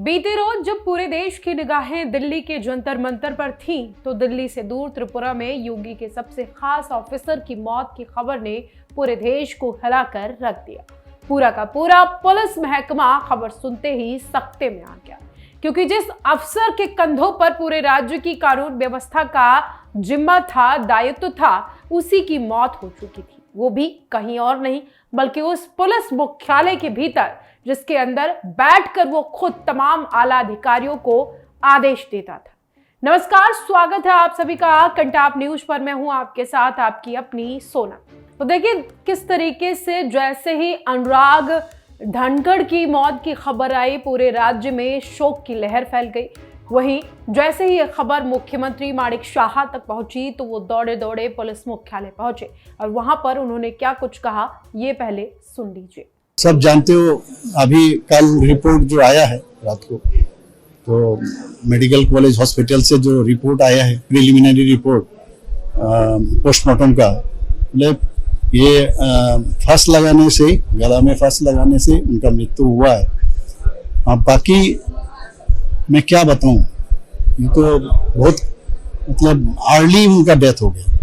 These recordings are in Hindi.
बीते रोज जब पूरे देश की निगाहें दिल्ली के जंतर मंतर पर थीं, तो दिल्ली से दूर त्रिपुरा में योगी के सबसे खास ऑफिसर की मौत की खबर ने पूरे देश को हिलाकर रख दिया। पूरा का पूरा पुलिस महकमा खबर सुनते ही सख्ते में आ गया, क्योंकि जिस अफसर के कंधों पर पूरे राज्य की कानून व्यवस्था का जिम्मा था, दायित्व था, उसी की मौत हो चुकी थी। वो भी कहीं और नहीं बल्कि उस पुलिस मुख्यालय के भीतर, जिसके अंदर बैठकर वो खुद तमाम आला अधिकारियों को आदेश देता था। नमस्कार, स्वागत है आप सभी का कंटाप न्यूज पर। मैं हूं आपके साथ आपकी अपनी सोना। तो देखिए किस तरीके से जैसे ही अनुराग धनखड़ की मौत की खबर आई, पूरे राज्य में शोक की लहर फैल गई। वहीं जैसे ही यह खबर मुख्यमंत्री माणिक शाह तक पहुंची, तो वो दौड़े दौड़े पुलिस मुख्यालय पहुंचे और वहां पर उन्होंने क्या कुछ कहा, ये पहले सुन लीजिए। सब जानते हो, अभी कल रिपोर्ट जो आया है रात को, तो मेडिकल कॉलेज हॉस्पिटल से जो रिपोर्ट आया है, प्रिलिमिनरी रिपोर्ट पोस्टमार्टम का, मतलब ये फांस लगाने से, गला में फांस लगाने से उनका मृत्यु हुआ है। अब बाकी मैं क्या बताऊं, ये तो बहुत मतलब अर्ली उनका डेथ हो गया।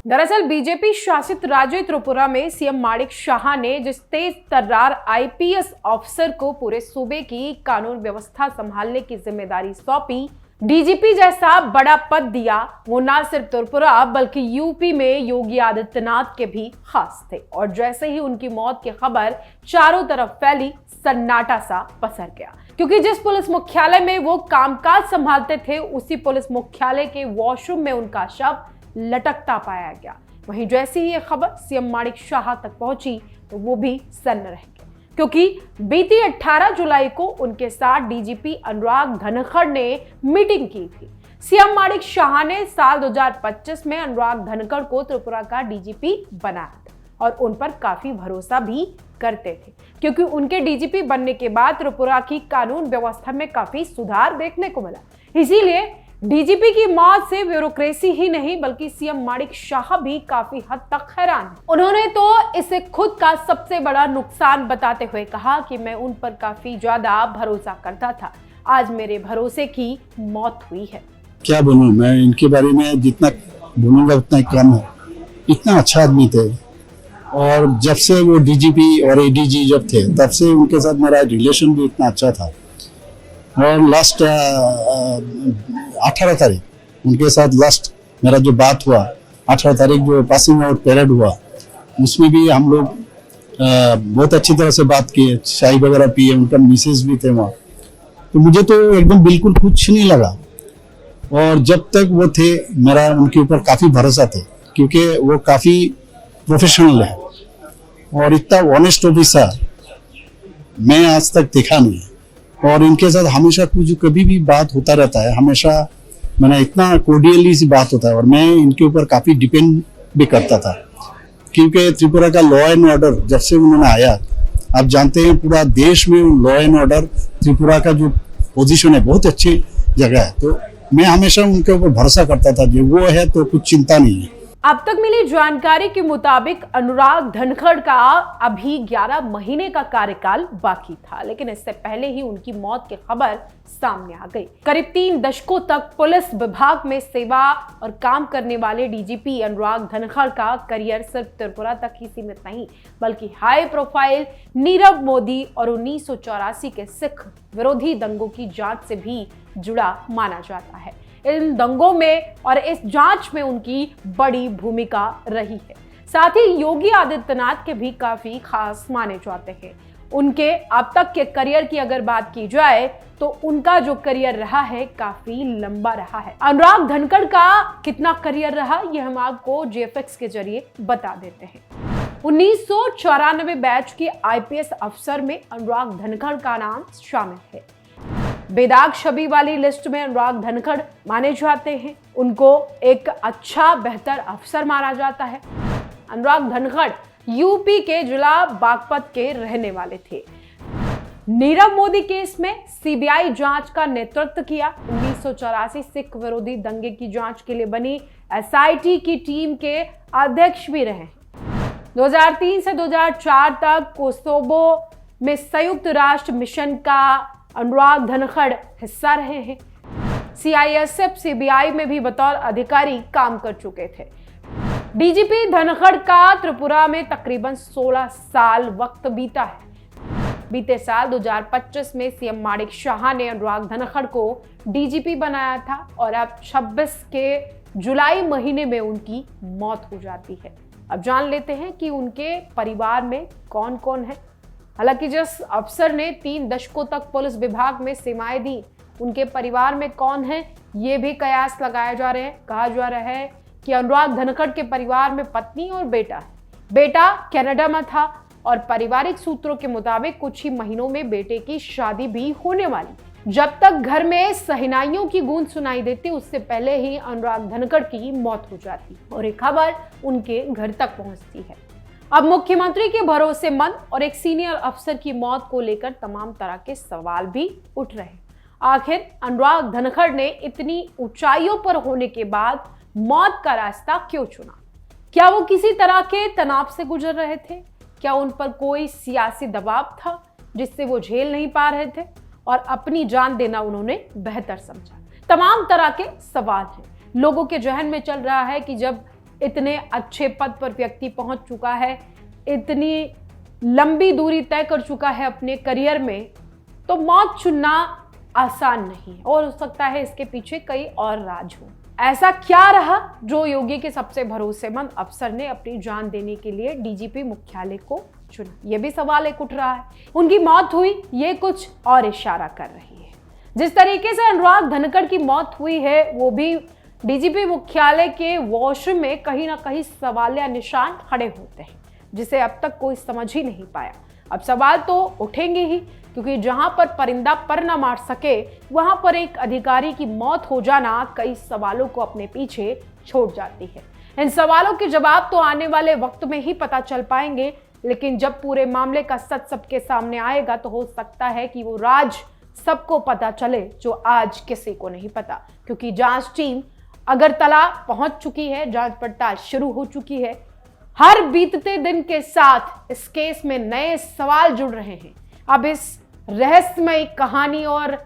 दरअसल बीजेपी शासित राज्य त्रिपुरा में सीएम माणिक शाह ने जिस तेज तर्रार आईपीएस ऑफिसर को पूरे सूबे की कानून व्यवस्था संभालने की जिम्मेदारी सौंपी, डीजीपी जैसा बड़ा पद दिया, वो न सिर्फ त्रिपुरा बल्कि यूपी में योगी आदित्यनाथ के भी खास थे। और जैसे ही उनकी मौत की खबर चारों तरफ फैली, सन्नाटा सा पसर गया, क्योंकि जिस पुलिस मुख्यालय में वो कामकाज संभालते थे, उसी पुलिस मुख्यालय के वॉशरूम में उनका शव लटकता पाया गया। वहीं जैसे ही ये खबर सीएम माणिक शाह तक पहुंची, तो वो भी सन्न रह गए, क्योंकि बीती 18 जुलाई को उनके साथ डीजीपी अनुराग धनखड़ ने मीटिंग की थी। सीएम माणिक शाह ने साल 2025 में अनुराग धनखड़ को त्रिपुरा का डीजीपी बनाया था और उन पर काफी भरोसा भी करते थे, क्योंकि उनके डीजीपी बनने के बाद त्रिपुरा की कानून व्यवस्था में काफी सुधार देखने को मिला। इसीलिए डीजीपी की मौत से ब्यूरोक्रेसी ही नहीं बल्कि सीएम माणिक शाह भी काफी हद तक हैरान हैं। उन्होंने तो इसे खुद का सबसे बड़ा नुकसान बताते हुए कहा कि मैं उन पर काफी ज्यादा भरोसा करता था, आज मेरे भरोसे की मौत हुई है। क्या बोलूं, मैं इनके बारे में जितना बोलूंगा उतना कम है। इतना अच्छा आदमी थे, और जब से वो डीजीपी और एडीजी जब थे, तब से उनके साथ मेरा रिलेशन भी इतना अच्छा था। और लास्ट 18 तारीख उनके साथ लास्ट मेरा जो बात हुआ, 18 तारीख जो पासिंग आउट परेड हुआ, उसमें भी हम लोग बहुत अच्छी तरह से बात किए, चाय वगैरह पिए, उनका मिसेज भी थे वहाँ। तो मुझे तो एकदम बिल्कुल कुछ नहीं लगा, और जब तक वो थे मेरा उनके ऊपर काफ़ी भरोसा थे, क्योंकि वो काफ़ी प्रोफेशनल है और इतना ऑनेस्ट ऑफिसर मैं आज तक देखा नहीं है। और इनके साथ हमेशा कुछ कभी भी बात होता रहता है, हमेशा मैंने इतना कोर्डियली सी बात होता है, और मैं इनके ऊपर काफ़ी डिपेंड भी करता था, क्योंकि त्रिपुरा का लॉ एंड ऑर्डर जब से उन्होंने आया, आप जानते हैं पूरा देश में लॉ एंड ऑर्डर त्रिपुरा का जो पोजीशन है बहुत अच्छी जगह है। तो मैं हमेशा उनके ऊपर भरोसा करता था, जो वो है तो कुछ चिंता नहीं है। अब तक मिली जानकारी के मुताबिक अनुराग धनखड़ का अभी 11 महीने का कार्यकाल बाकी था, लेकिन इससे पहले ही उनकी मौत की खबर सामने आ गई। करीब 3 दशकों तक पुलिस विभाग में सेवा और काम करने वाले डीजीपी अनुराग धनखड़ का करियर सिर्फ त्रिपुरा तक ही सीमित नहीं, बल्कि हाई प्रोफाइल नीरव मोदी और 1984 के सिख विरोधी दंगों की जांच से भी जुड़ा माना जाता है। इन दंगों में और इस जांच में उनकी बड़ी भूमिका रही है। साथ ही योगी आदित्यनाथ के भी काफी खास माने जाते हैं। उनके अब तक के करियर की अगर बात की जाए, तो उनका जो करियर रहा है काफी लंबा रहा है। अनुराग धनखड़ का कितना करियर रहा, ये हम आपको जीएफएक्स के जरिए बता देते हैं। 1994 बैच के आईपीएस अफसर में अनुराग धनखड़ का नाम शामिल है। बेदाग छवि वाली लिस्ट में अनुराग धनखड़ माने जाते हैं। उनको एक अच्छा बेहतर अफसर माना जाता है। अनुराग धनखड़ यूपी के जिला बागपत के रहने वाले थे। नीरव मोदी केस में सीबीआई जांच का नेतृत्व किया। 1984 सिख विरोधी दंगे की जांच के लिए बनी एसआईटी की टीम के अध्यक्ष भी रहे। 2003 से 2004 तक कोसोवो में संयुक्त राष्ट्र मिशन का अनुराग धनखड़ हिस्सा रहे हैं। सीआईएसएफ सीबीआई में भी बतौर अधिकारी काम कर चुके थे। डीजीपी धनखड़ का त्रिपुरा में तकरीबन 16 साल वक्त बीता है। बीते साल 2025 में सीएम माणिक शाह ने अनुराग धनखड़ को डीजीपी बनाया था और अब 26 के जुलाई महीने में उनकी मौत हो जाती है। अब जान लेते हैं कि उनके परिवार में कौन कौन है। हालांकि जिस अफसर ने 3 दशकों तक पुलिस विभाग में सेवाएं दी, उनके परिवार में कौन है ये भी कयास लगाए जा रहे हैं। कहा जा रहा है कि अनुराग धनखड़ के परिवार में पत्नी और बेटा है। बेटा कनाडा में था और पारिवारिक सूत्रों के मुताबिक कुछ ही महीनों में बेटे की शादी भी होने वाली। जब तक घर में सहनाइयों की गूंज सुनाई देती, उससे पहले ही अनुराग धनखड़ की मौत हो जाती और एक खबर उनके घर तक पहुंचती है। अब मुख्यमंत्री के भरोसेमंद और एक सीनियर अफसर की मौत को लेकर तमाम तरह के सवाल भी उठ रहे हैं। आखिर अनुराग धनखड़ ने इतनी ऊंचाइयों पर होने के बाद मौत का रास्ता क्यों चुना? क्या वो किसी तरह के तनाव से गुजर रहे थे? क्या उन पर कोई सियासी दबाव था जिससे वो झेल नहीं पा रहे थे और अपनी जान देना उन्होंने बेहतर समझा? तमाम तरह के सवाल हैं। लोगों के जहन में चल रहा है कि जब इतने अच्छे पद पर व्यक्ति पहुंच चुका है, इतनी लंबी दूरी तय कर चुका है अपने करियर में, तो मौत चुनना आसान नहीं और हो सकता है इसके पीछे कई और राज हो। ऐसा क्या रहा जो योगी के सबसे भरोसेमंद अफसर ने अपनी जान देने के लिए डीजीपी मुख्यालय को चुना? यह भी सवाल एक उठ रहा है। उनकी मौत हुई ये कुछ और इशारा कर रही है। जिस तरीके से अनुराग धनखड़ की मौत हुई है वो भी डीजीपी मुख्यालय के वॉशरूम में कहीं ना कहीं सवालिया निशान खड़े होते हैं, जिसे अब तक कोई समझ ही नहीं पाया। अब सवाल तो उठेंगे ही, क्योंकि जहां पर परिंदा पर न मार सके वहां पर एक अधिकारी की मौत हो जाना कई सवालों को अपने पीछे छोड़ जाती है। इन सवालों के जवाब तो आने वाले वक्त में ही पता चल पाएंगे, लेकिन जब पूरे मामले का सच सबके सामने आएगा तो हो सकता है कि वो राज सबको पता चले जो आज किसी को नहीं पता। क्योंकि जांच टीम अगरतला पहुंच चुकी है, जांच पड़ताल शुरू हो चुकी है। हर बीतते दिन के साथ इस केस में नए सवाल जुड़ रहे हैं। अब इस रहस्यमयी कहानी और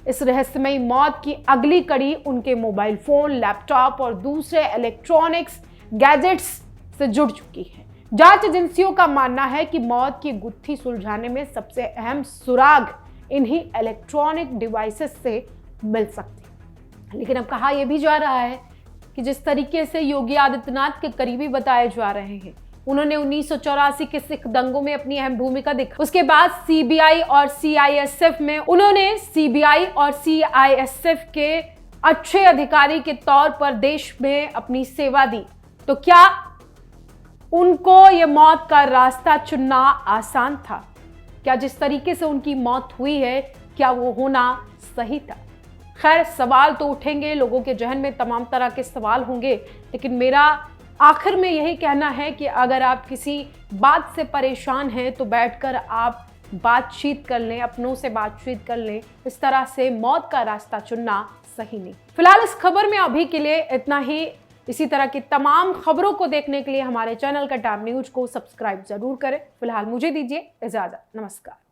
इस रहस्यमयी मौत की अगली कड़ी उनके मोबाइल फोन, लैपटॉप और दूसरे इलेक्ट्रॉनिक्स गैजेट्स से जुड़ चुकी है। जांच एजेंसियों का मानना है कि मौत की गुत्थी सुलझाने में सबसे अहम सुराग इन्हीं इलेक्ट्रॉनिक डिवाइसेस से मिल सकती है। लेकिन अब कहा यह भी जा रहा है कि जिस तरीके से योगी आदित्यनाथ के करीबी बताए जा रहे हैं, उन्होंने 1984 के सिख दंगों में अपनी अहम भूमिका दिखाई। उसके बाद सीबीआई और सीआईएसएफ में उन्होंने सीबीआई और सीआईएसएफ के अच्छे अधिकारी के तौर पर देश में अपनी सेवा दी। तो क्या उनको ये मौत का रास्ता चुनना आसान था? क्या जिस तरीके से उनकी मौत हुई है, क्या वो होना सही था? खैर, सवाल तो उठेंगे, लोगों के जहन में तमाम तरह के सवाल होंगे, लेकिन मेरा आखिर में यही कहना है कि अगर आप किसी बात से परेशान हैं तो बैठकर आप बातचीत कर लें, अपनों से बातचीत कर लें। इस तरह से मौत का रास्ता चुनना सही नहीं। फिलहाल इस खबर में अभी के लिए इतना ही। इसी तरह की तमाम खबरों को देखने के लिए हमारे चैनल कटार न्यूज को सब्सक्राइब जरूर करें। फिलहाल मुझे दीजिए इजाजत। नमस्कार।